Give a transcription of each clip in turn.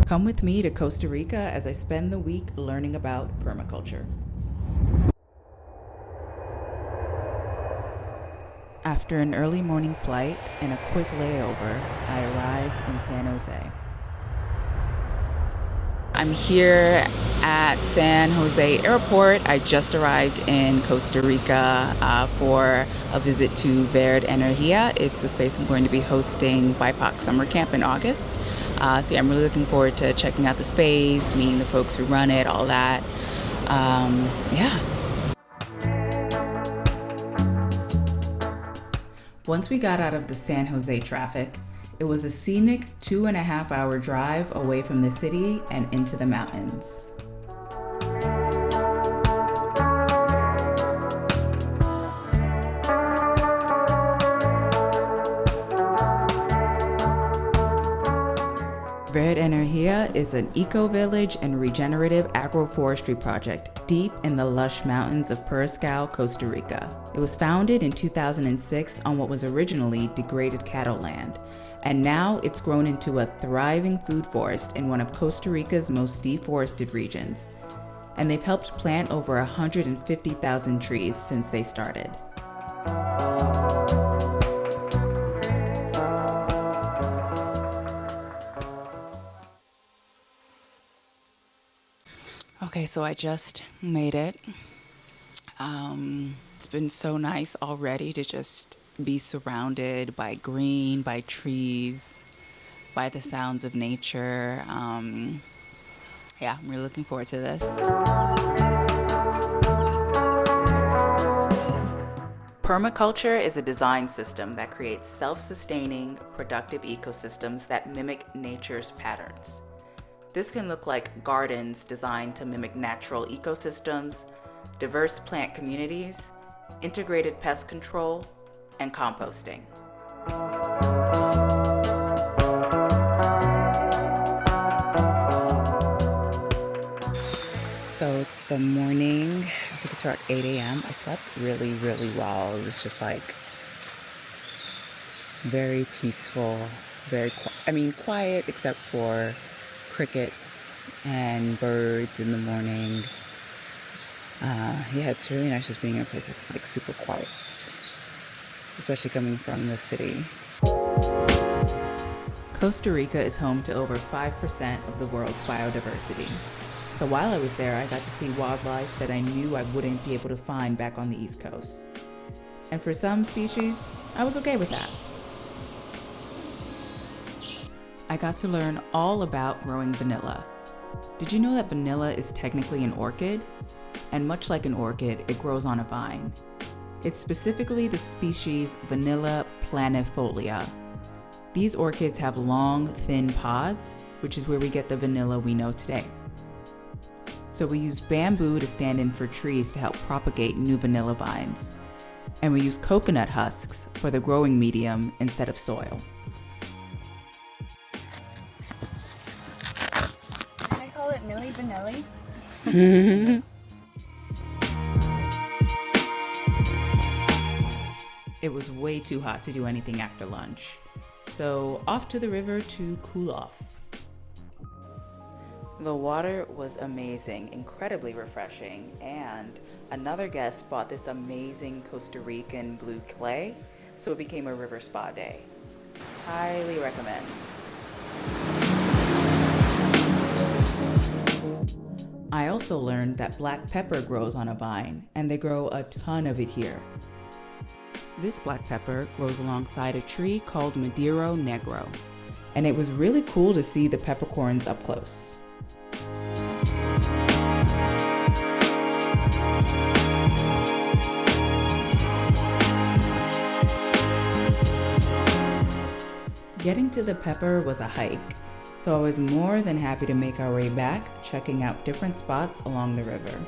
Come with me to Costa Rica as I spend the week learning about permaculture. After an early morning flight and a quick layover, I arrived in San Jose. I'm here at San Jose Airport. I just arrived in Costa Rica for a visit to Verde Energia. It's the space I'm going to be hosting BIPOC Summer Camp in August. So yeah, I'm really looking forward to checking out the space, meeting the folks who run it, all that. Yeah. Once we got out of the San Jose traffic, it was a scenic 2.5-hour drive away from the city and into the mountains. Verde Energia is an eco-village and regenerative agroforestry project deep in the lush mountains of Puriscal, Costa Rica. It was founded in 2006 on what was originally degraded cattle land, and now it's grown into a thriving food forest in one of Costa Rica's most deforested regions. And they've helped plant over 150,000 trees since they started. Okay, so I just made it. It's been so nice already to just be surrounded by green, by trees, by the sounds of nature. Yeah, I'm really looking forward to this. Permaculture is a design system that creates self-sustaining, productive ecosystems that mimic nature's patterns. This can look like gardens designed to mimic natural ecosystems, diverse plant communities, integrated pest control, and composting. So it's the morning, I think it's around 8 a.m. I slept really, really well. It was just like very peaceful, quiet except for crickets and birds in the morning. Yeah, it's really nice just being in a place that's like super quiet, especially coming from the city. Costa Rica is home to over 5% of the world's biodiversity. So while I was there, I got to see wildlife that I knew I wouldn't be able to find back on the East Coast. And for some species, I was okay with that. I got to learn all about growing vanilla. Did you know that vanilla is technically an orchid? And much like an orchid, it grows on a vine. It's specifically the species Vanilla planifolia. These orchids have long, thin pods, which is where we get the vanilla we know today. So we use bamboo to stand in for trees to help propagate new vanilla vines. And we use coconut husks for the growing medium instead of soil. Can I call it Milli Vanilli? It was way too hot to do anything after lunch. So off to the river to cool off. The water was amazing, incredibly refreshing, and another guest bought this amazing Costa Rican blue clay, so it became a river spa day. Highly recommend. I also learned that black pepper grows on a vine, and they grow a ton of it here. This black pepper grows alongside a tree called Madero Negro, and it was really cool to see the peppercorns up close. Getting to the pepper was a hike, so I was more than happy to make our way back, checking out different spots along the river.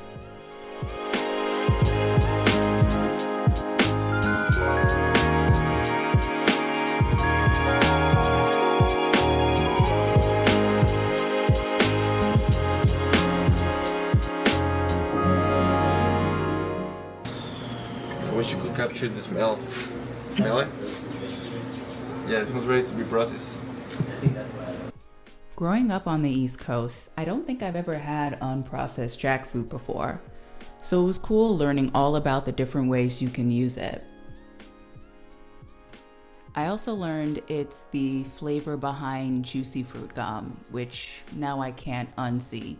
I wish you could capture the smell. Smell it? Yeah, it smells ready to be processed. Growing up on the East Coast, I don't think I've ever had unprocessed jackfruit before, so it was cool learning all about the different ways you can use it. I also learned it's the flavor behind juicy fruit gum, which now I can't unsee.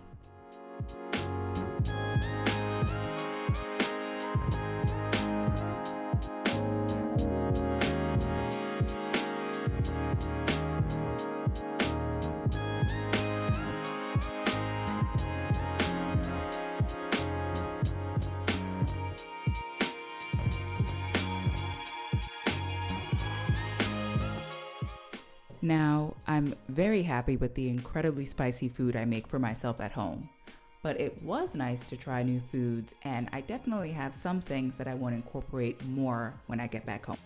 Now, I'm very happy with the incredibly spicy food I make for myself at home, but it was nice to try new foods, and I definitely have some things that I want to incorporate more when I get back home.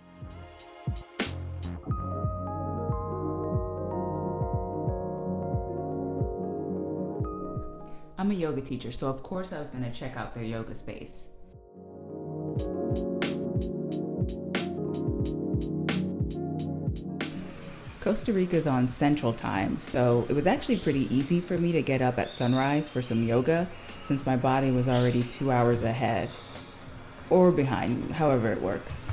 I'm a yoga teacher, so of course I was going to check out their yoga space. Costa Rica is on Central Time, so it was actually pretty easy for me to get up at sunrise for some yoga since my body was already 2 hours ahead. Or behind, however it works.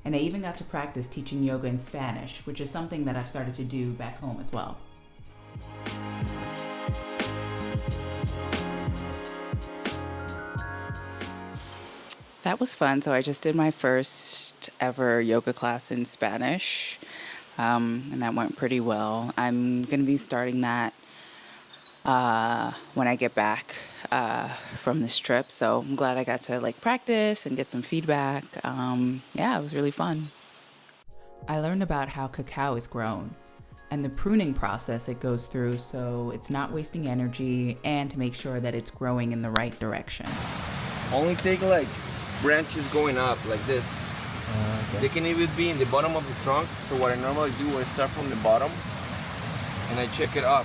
And I even got to practice teaching yoga in Spanish, which is something that I've started to do back home as well. That was fun. So I just did my first ever yoga class in Spanish, and that went pretty well. I'm going to be starting that when I get back from this trip. So I'm glad I got to practice and get some feedback. Yeah, it was really fun. I learned about how cacao is grown and the pruning process it goes through so it's not wasting energy and to make sure that it's growing in the right direction. Only take branches going up like this. Okay. They can even be in the bottom of the trunk. So what I normally do is start from the bottom and I check it up.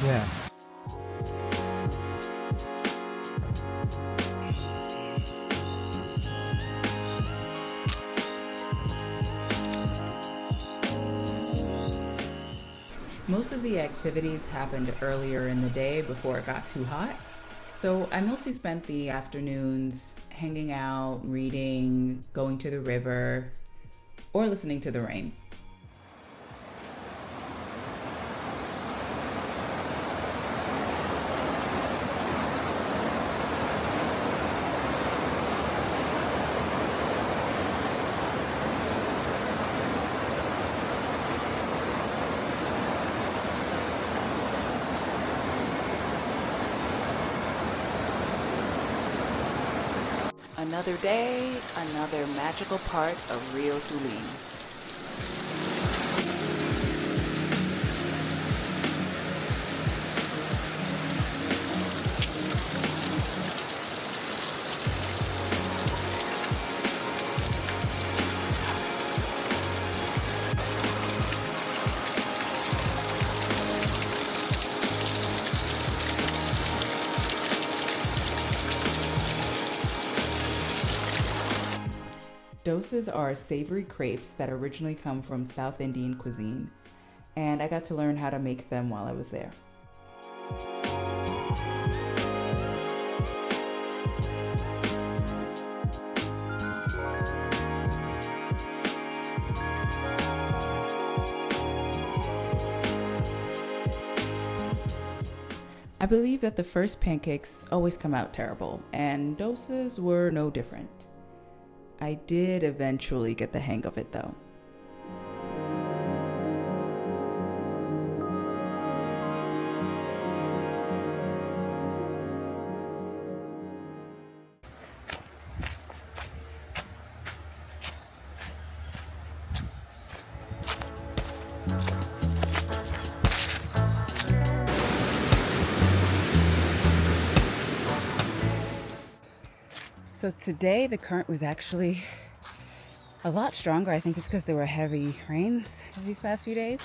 Yeah. Most of the activities happened earlier in the day before it got too hot. So I mostly spent the afternoons hanging out, reading, going to the river, or listening to the rain. Another day, another magical part of Rio Tulin. Dosas are savory crepes that originally come from South Indian cuisine, and I got to learn how to make them while I was there. I believe that the first pancakes always come out terrible, and dosas were no different. I did eventually get the hang of it though. So today the current was actually a lot stronger. I think it's because there were heavy rains these past few days.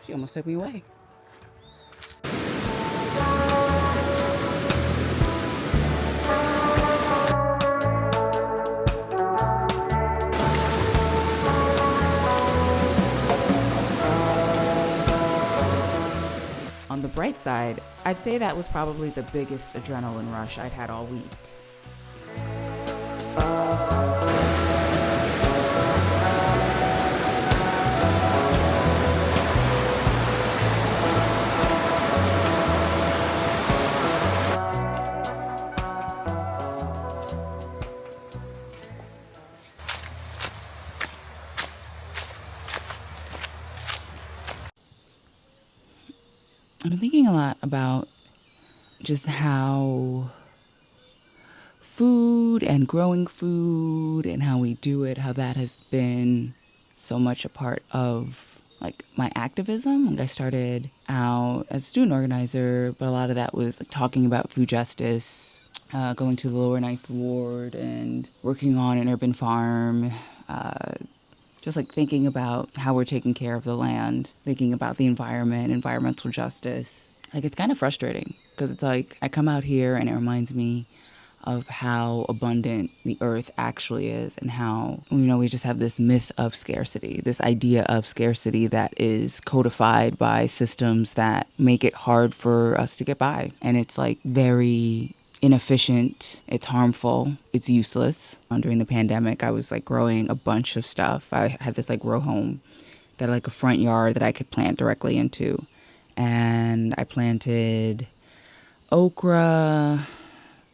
She almost took me away. bright side, I'd say that was probably the biggest adrenaline rush I'd had all week. I've been thinking a lot about just how food and growing food and how we do it, how that has been so much a part of like my activism. Like I started out as a student organizer, but a lot of that was like talking about food justice, going to the lower Ninth Ward and working on an urban farm, just like thinking about how we're taking care of the land, thinking about the environment, environmental justice. Like it's kind of frustrating because it's like I come out here and it reminds me of how abundant the earth actually is and how, we just have this myth of scarcity, this idea of scarcity that is codified by systems that make it hard for us to get by. And it's like very inefficient, it's harmful, it's useless. During the pandemic, I was like growing a bunch of stuff. I had this like row home that had like a front yard that I could plant directly into. And I planted okra,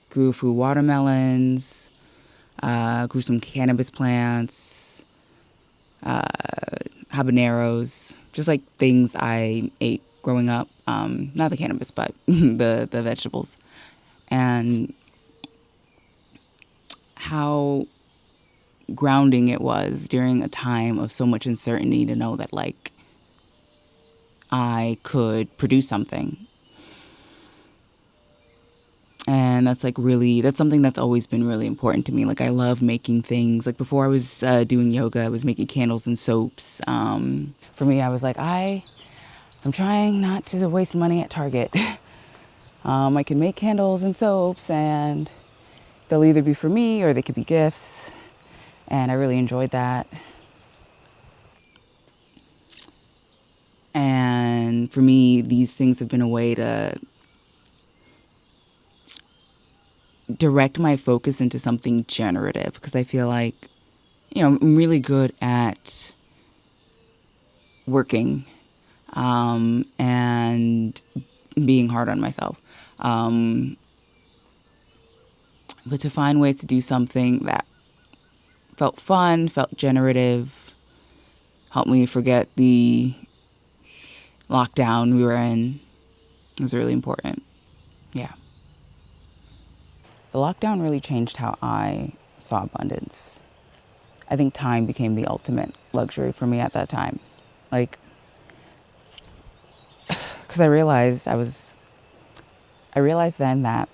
grew a few watermelons, grew some cannabis plants, habaneros, just like things I ate growing up. Not the cannabis, but the vegetables. And how grounding it was during a time of so much uncertainty to know that like I could produce something. And that's something that's always been really important to me. Like I love making things. Like before I was doing yoga, I was making candles and soaps. For me, I was like, I'm trying not to waste money at Target. I can make candles and soaps and they'll either be for me or they could be gifts. And I really enjoyed that. And for me, these things have been a way to direct my focus into something generative because I feel like, I'm really good at working and being hard on myself. But to find ways to do something that felt fun, felt generative, helped me forget the lockdown we were in was really important. Yeah. The lockdown really changed how I saw abundance. I think time became the ultimate luxury for me at that time. Like, because I realized then that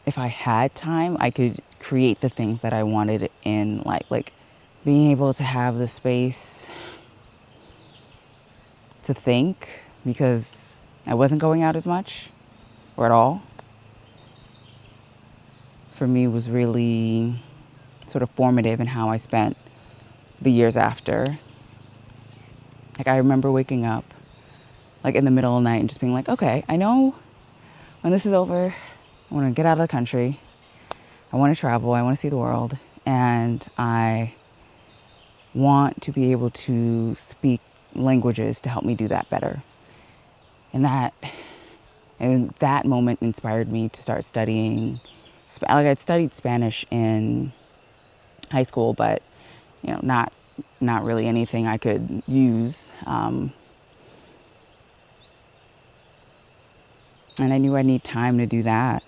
if I had time, I could create the things that I wanted in life. Like being able to have the space to think because I wasn't going out as much or at all. For me was really sort of formative in how I spent the years after. Like I remember waking up like in the middle of the night and just being like, okay, I know when this is over, I want to get out of the country. I want to travel. I want to see the world. And I want to be able to speak languages to help me do that better. And that moment inspired me to start studying. Like I'd studied Spanish in high school, but not really anything I could use. And I knew I'd need time to do that.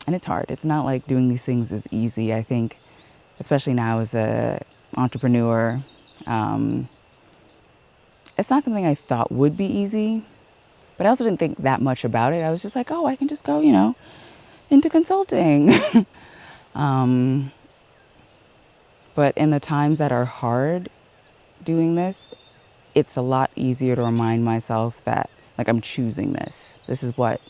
And it's hard. It's not like doing these things is easy. I think, especially now as a entrepreneur, it's not something I thought would be easy, but I also didn't think that much about it. I was just like, oh, I can just go, into consulting. But in the times that are hard doing this, it's a lot easier to remind myself that, like, I'm choosing this. This is what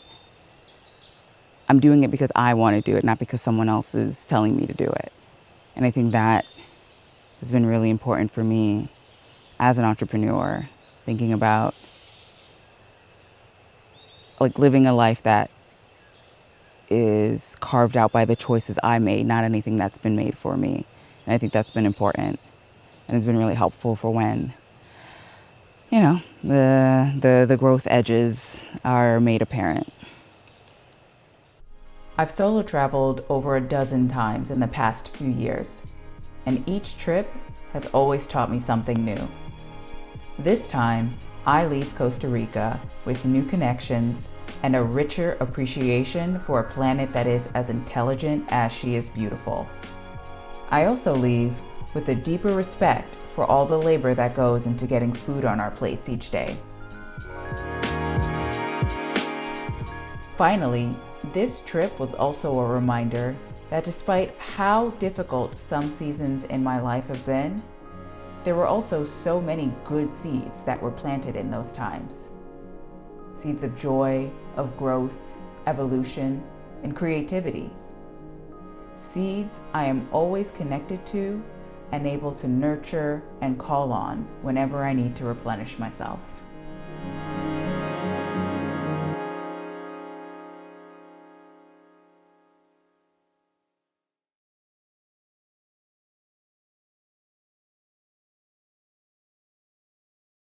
I'm doing it because I want to do it, not because someone else is telling me to do it. And I think that has been really important for me as an entrepreneur, thinking about like living a life that is carved out by the choices I made, not anything that's been made for me. And I think that's been important, and it's been really helpful for when, you know, the growth edges are made apparent. I've solo traveled over a dozen times in the past few years, and each trip has always taught me something new. This time, I leave Costa Rica with new connections and a richer appreciation for a planet that is as intelligent as she is beautiful. I also leave with a deeper respect for all the labor that goes into getting food on our plates each day. Finally, this trip was also a reminder that despite how difficult some seasons in my life have been, there were also so many good seeds that were planted in those times. Seeds of joy, of growth, evolution, and creativity. Seeds I am always connected to and able to nurture and call on whenever I need to replenish myself.